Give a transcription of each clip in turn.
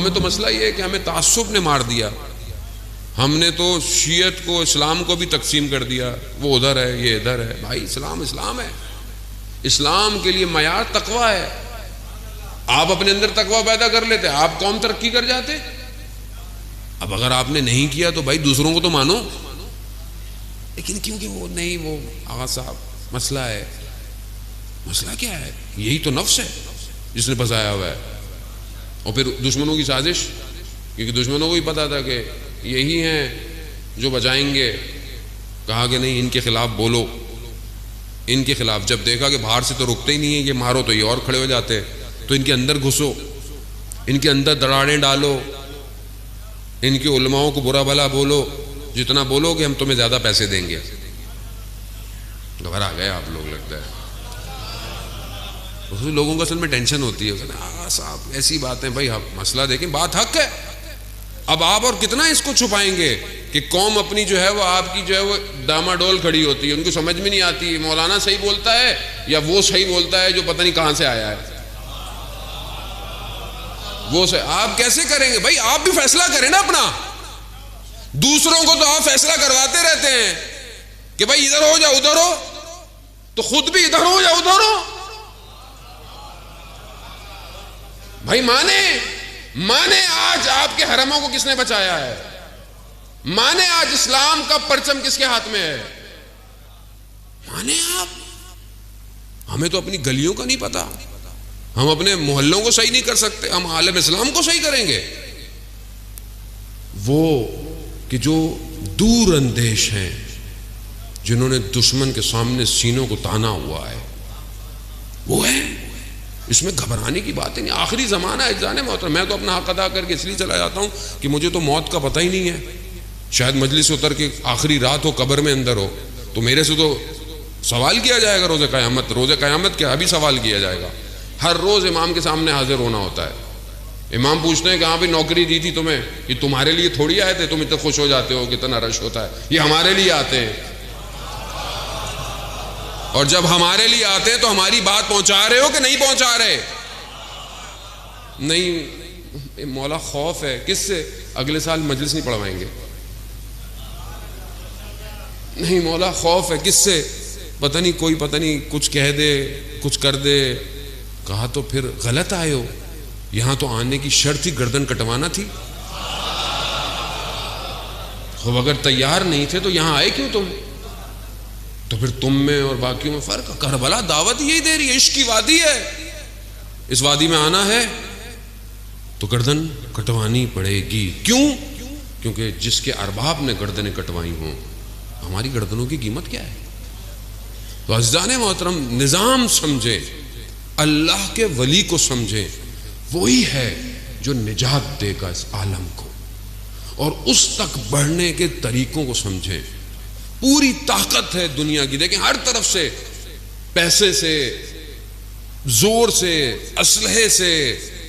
ہمیں تو مسئلہ یہ ہے کہ ہمیں تعصب نے مار دیا. ہم نے تو شیعت کو اسلام کو بھی تقسیم کر دیا, وہ ادھر ہے یہ ادھر ہے. بھائی اسلام اسلام ہے. اسلام کے لیے معیار تقویٰ ہے. آپ اپنے اندر تقویٰ پیدا کر لیتے, آپ قوم ترقی کر جاتے. اب اگر آپ نے نہیں کیا تو بھائی دوسروں کو تو مانو, لیکن کیونکہ وہ نہیں, وہ آغا صاحب مسئلہ ہے. مسئلہ کیا ہے؟ یہی تو نفس ہے جس نے پھنسایا ہوا ہے. اور پھر دشمنوں کی سازش, کیونکہ دشمنوں کو ہی پتا تھا کہ یہی ہیں جو بچائیں گے. کہا کہ نہیں ان کے خلاف بولو, ان کے خلاف. جب دیکھا کہ باہر سے تو رکتے ہی نہیں ہیں, یہ مارو تو یہ اور کھڑے ہو جاتے ہیں, تو ان کے اندر گھسو, ان کے اندر دراڑیں ڈالو, ان کے علماؤں کو برا بھلا بولو. جتنا بولو گے ہم تمہیں زیادہ پیسے دیں گے. گھبرا گئے آپ لوگ لگتا ہے. لوگوں کو اصل میں ٹینشن ہوتی ہے کہ آغا صاحب ایسی باتیں. بھائی مسئلہ دیکھیں, بات حق ہے. اب آپ اور کتنا اس کو چھپائیں گے کہ قوم اپنی جو ہے وہ آپ کی جو ہے وہ ڈاما ڈول کھڑی ہوتی ہے. ان کو سمجھ میں نہیں آتی مولانا صحیح بولتا ہے یا وہ صحیح بولتا ہے جو پتہ نہیں کہاں سے آیا ہے. وہ آپ کیسے کریں گے بھائی؟ آپ بھی فیصلہ کریں نا اپنا. دوسروں کو تو آپ فیصلہ کرواتے رہتے ہیں کہ بھائی ادھر ہو یا ادھر ہو, تو خود بھی ادھر ہو یا ادھر ہو. بھائی مانے آج آپ کے حرموں کو کس نے بچایا ہے؟ مانے آج اسلام کا پرچم کس کے ہاتھ میں ہے؟ مانے آپ. ہمیں تو اپنی گلیوں کا نہیں پتا, ہم اپنے محلوں کو صحیح نہیں کر سکتے, ہم عالم اسلام کو صحیح کریں گے. وہ کہ جو دور اندیش ہیں, جنہوں نے دشمن کے سامنے سینوں کو تانا ہوا ہے, وہ ہے. اس میں گھبرانے کی بات نہیں. آخری زمانہ ہے جانے محترم. میں تو اپنا حق ادا کر کے اس لیے چلا جاتا ہوں کہ مجھے تو موت کا پتہ ہی نہیں ہے. شاید مجلس اتر کے آخری رات ہو, قبر میں اندر ہو, تو میرے سے تو سوال کیا جائے گا روز قیامت. روز قیامت کیا ابھی سوال کیا جائے گا. ہر روز امام کے سامنے حاضر ہونا ہوتا ہے. امام پوچھتے ہیں کہ ہاں بھی نوکری دی تھی تمہیں, یہ تمہارے لیے تھوڑی آئے تھے, تم اتنے خوش ہو جاتے ہو, کتنا رش ہوتا ہے. یہ ہمارے لیے آتے ہیں, اور جب ہمارے لیے آتے ہیں تو ہماری بات پہنچا رہے ہو کہ نہیں پہنچا رہے؟ نہیں. مولا خوف ہے کس سے؟ اگلے سال مجلس نہیں پڑھوائیں گے. نہیں مولا خوف ہے کس سے؟ پتہ نہیں کوئی پتہ نہیں کچھ کہہ دے, کچھ کر دے. کہا تو پھر غلط آئے ہو. یہاں تو آنے کی شرط تھی گردن کٹوانا تھی. خوب اگر تیار نہیں تھے تو یہاں آئے کیوں تم؟ تو پھر تم میں اور باقیوں میں فرق. کربلا دعوت یہی دے رہی ہے, عشق کی وادی ہے. اس وادی میں آنا ہے تو گردن کٹوانی پڑے گی. کیوں؟ کیونکہ جس کے ارباب نے گردنیں کٹوائی ہوں, ہماری گردنوں کی قیمت کیا ہے؟ تو عزیزان محترم, نظام سمجھے, اللہ کے ولی کو سمجھے, وہی ہے جو نجات دے گا اس عالم کو, اور اس تک بڑھنے کے طریقوں کو سمجھے. پوری طاقت ہے دنیا کی, دیکھیں ہر طرف سے, پیسے سے, زور سے, اسلحے سے,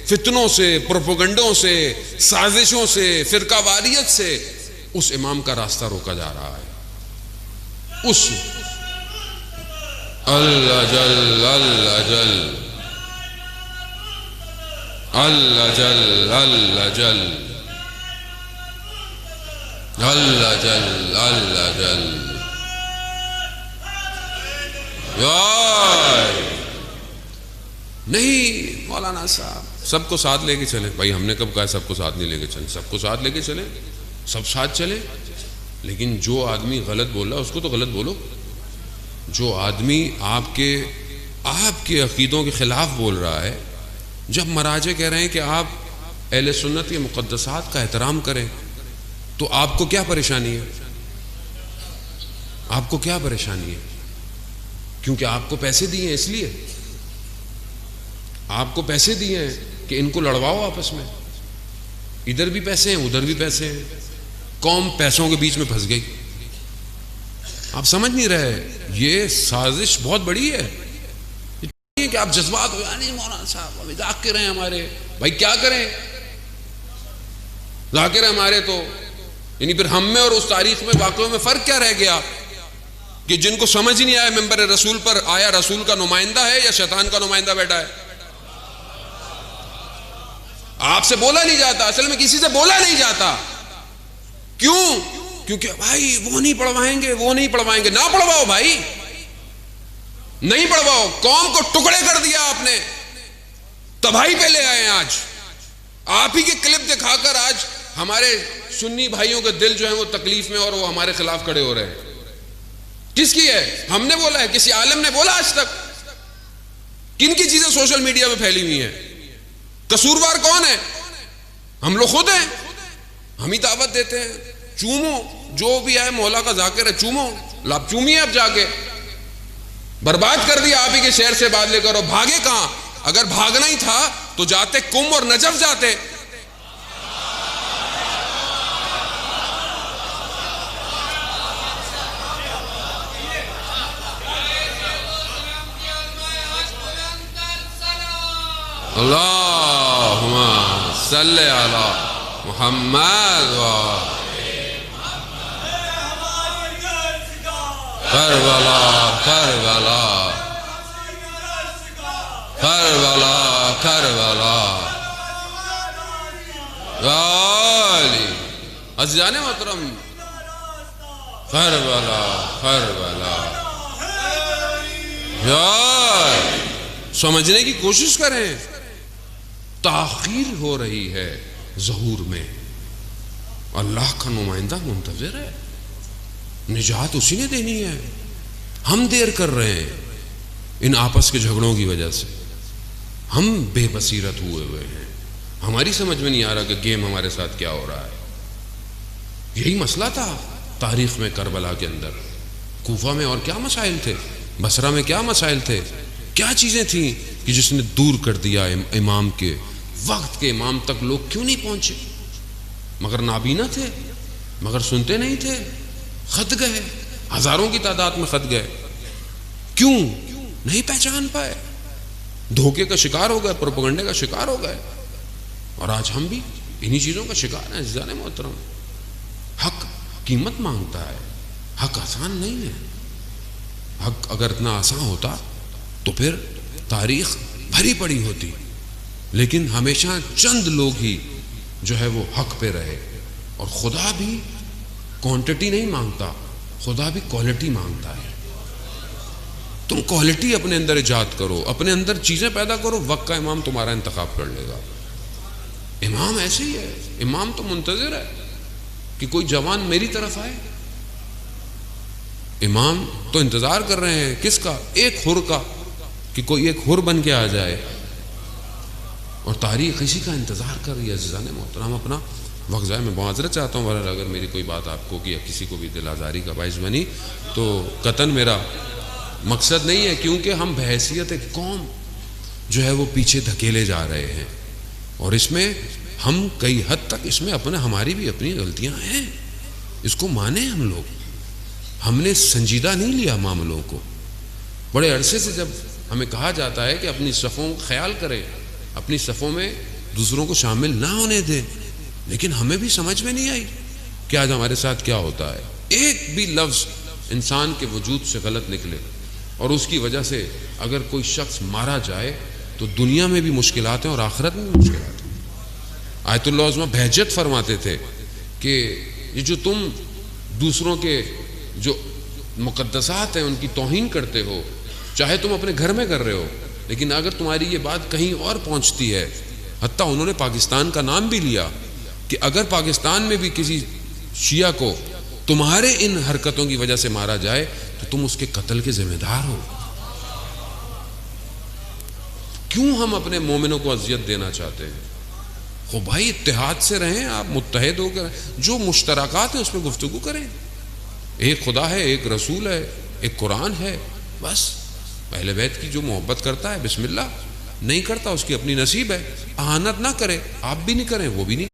فتنوں سے, پروپیگنڈوں سے, سازشوں سے, فرقہ واریت سے اس امام کا راستہ روکا جا رہا ہے. اس اللہ جل اللہ جل اللہ جل اللہ جل اللہ جل اللہ جل نہیں. مولانا صاحب سب کو ساتھ لے کے چلیں. بھائی ہم نے کب کہا سب کو ساتھ نہیں لے کے چلیں؟ سب کو ساتھ لے کے چلیں, سب ساتھ چلیں. لیکن جو آدمی غلط بول رہا ہے اس کو تو غلط بولو. جو آدمی آپ کے عقیدوں کے خلاف بول رہا ہے, جب مراجع کہہ رہے ہیں کہ آپ اہل سنت کے مقدسات کا احترام کریں, تو آپ کو کیا پریشانی ہے؟ آپ کو کیا پریشانی ہے؟ کیونکہ آپ کو پیسے دیے ہیں, اس لیے آپ کو پیسے دیے ہیں کہ ان کو لڑواؤ آپس میں. ادھر بھی پیسے ہیں, ادھر بھی پیسے ہیں. قوم پیسوں کے بیچ میں پھنس گئی. آپ سمجھ نہیں رہے, یہ سازش بہت بڑی ہے. کہ آپ جذبات ہو, نہیں مولانا صاحب ذاکر ہیں ہمارے. بھائی کیا کریں, ذاکر ہیں ہمارے تو یعنی پھر ہم میں اور اس تاریخ میں واقعوں میں فرق کیا رہ گیا کہ جن کو سمجھ ہی نہیں آیا ممبر رسول پر آیا رسول کا نمائندہ ہے یا شیطان کا نمائندہ بیٹھا ہے. آپ سے بولا نہیں جاتا، اصل میں کسی سے بولا نہیں جاتا. کیوں؟ کیونکہ بھائی وہ نہیں پڑھوائیں گے، وہ نہیں پڑھوائیں گے. نہ پڑھواؤ بھائی، نہیں پڑھواؤ. قوم کو ٹکڑے کر دیا آپ نے، تباہی پہ لے آئے ہیں. آج آپ ہی کے کلپ دکھا کر آج ہمارے سنی بھائیوں کے دل جو ہیں وہ تکلیف میں اور وہ ہمارے خلاف کھڑے ہو رہے ہیں. کس کی ہے؟ ہم نے بولا ہے؟ کسی عالم نے بولا آج تک؟ کن کی چیزیں سوشل میڈیا میں پھیلی ہوئی ہیں؟ قصوروار کون ہے؟ ہم لوگ خود ہیں. ہم ہی دعوت دیتے ہیں. چومو، جو بھی ہے مولا کا ذاکر ہے، چومو. لاب چومیے اب جا کے. برباد کر دیا آپ ہی کے شہر سے بات لے کر. اور بھاگے کہاں؟ اگر بھاگنا ہی تھا تو جاتے کم اور نجف جاتے. اللہم صلی علی محمد کربلا کربلا کربلا کربلا علی عزیزان محترم، کربلا کربلا. یار سمجھنے کی کوشش کریں. تاخیر ہو رہی ہے ظہور میں. اللہ کا نمائندہ منتظر ہے، نجات اسی نے دینی ہے. ہم دیر کر رہے ہیں ان آپس کے جھگڑوں کی وجہ سے. ہم بے بصیرت ہوئے ہیں. ہماری سمجھ میں نہیں آ رہا کہ گیم ہمارے ساتھ کیا ہو رہا ہے. یہی مسئلہ تھا تاریخ میں کربلا کے اندر. کوفہ میں اور کیا مسائل تھے، بصرہ میں کیا مسائل تھے، کیا چیزیں تھیں کہ جس نے دور کر دیا امام کے وقت کے امام تک لوگ کیوں نہیں پہنچے؟ مگر نابینا تھے، مگر سنتے نہیں تھے. خط گئے، ہزاروں کی تعداد میں خط گئے. کیوں نہیں پہچان پائے؟ دھوکے کا شکار ہو گئے، پروپیگنڈے کا شکار ہو گئے. اور آج ہم بھی انہی چیزوں کا شکار ہیں. عزیزان محترم، حق قیمت مانگتا ہے. حق آسان نہیں ہے. حق اگر اتنا آسان ہوتا تو پھر تاریخ بھری پڑی ہوتی. لیکن ہمیشہ چند لوگ ہی جو ہے وہ حق پہ رہے. اور خدا بھی کوانٹٹی نہیں مانگتا، خدا بھی کوالٹی مانگتا ہے. تم کوالٹی اپنے اندر ایجاد کرو، اپنے اندر چیزیں پیدا کرو، وقت کا امام تمہارا انتخاب کر لے گا. امام ایسے ہی ہے. امام تو منتظر ہے کہ کوئی جوان میری طرف آئے. امام تو انتظار کر رہے ہیں کس کا؟ ایک حر کا، کہ کوئی ایک حر بن کے آ جائے. اور تاریخ اسی کا انتظار کر رہی ہے. عزیزان محترم، اپنا وقت ضائع میں معذرت چاہتا ہوں اگر میری کوئی بات آپ کو یا کسی کو بھی دل آزاری کا باعث بنی تو قطعاً میرا مقصد نہیں ہے. کیونکہ ہم بحیثیت ایک قوم جو ہے وہ پیچھے دھکیلے جا رہے ہیں. اور اس میں ہم کئی حد تک اس میں ہماری بھی اپنی غلطیاں ہیں. اس کو مانیں. ہم لوگ ہم نے سنجیدہ نہیں لیا معاملوں کو. بڑے عرصے سے جب ہمیں کہا جاتا ہے کہ اپنی صفوں کا خیال کریں، اپنی صفوں میں دوسروں کو شامل نہ ہونے دیں، لیکن ہمیں بھی سمجھ میں نہیں آئی کہ آج ہمارے ساتھ کیا ہوتا ہے. ایک بھی لفظ انسان کے وجود سے غلط نکلے اور اس کی وجہ سے اگر کوئی شخص مارا جائے تو دنیا میں بھی مشکلات ہیں اور آخرت میں بھی مشکلات ہیں. آیت اللہ عظمہ بہجت فرماتے تھے کہ یہ جو تم دوسروں کے جو مقدسات ہیں ان کی توہین کرتے ہو، چاہے تم اپنے گھر میں کر رہے ہو، لیکن اگر تمہاری یہ بات کہیں اور پہنچتی ہے، حتیٰ انہوں نے پاکستان کا نام بھی لیا کہ اگر پاکستان میں بھی کسی شیعہ کو تمہارے ان حرکتوں کی وجہ سے مارا جائے تو تم اس کے قتل کے ذمہ دار ہو. کیوں ہم اپنے مومنوں کو اذیت دینا چاہتے ہیں؟ خو بھائی اتحاد سے رہیں، آپ متحد ہو کر جو مشترکات ہیں اس میں گفتگو کریں. ایک خدا ہے، ایک رسول ہے، ایک قرآن ہے. بس اہل بیت کی جو محبت کرتا ہے بسم اللہ، نہیں کرتا اس کی اپنی نصیب ہے. اہانت نہ کرے، آپ بھی نہیں کریں وہ بھی نہیں.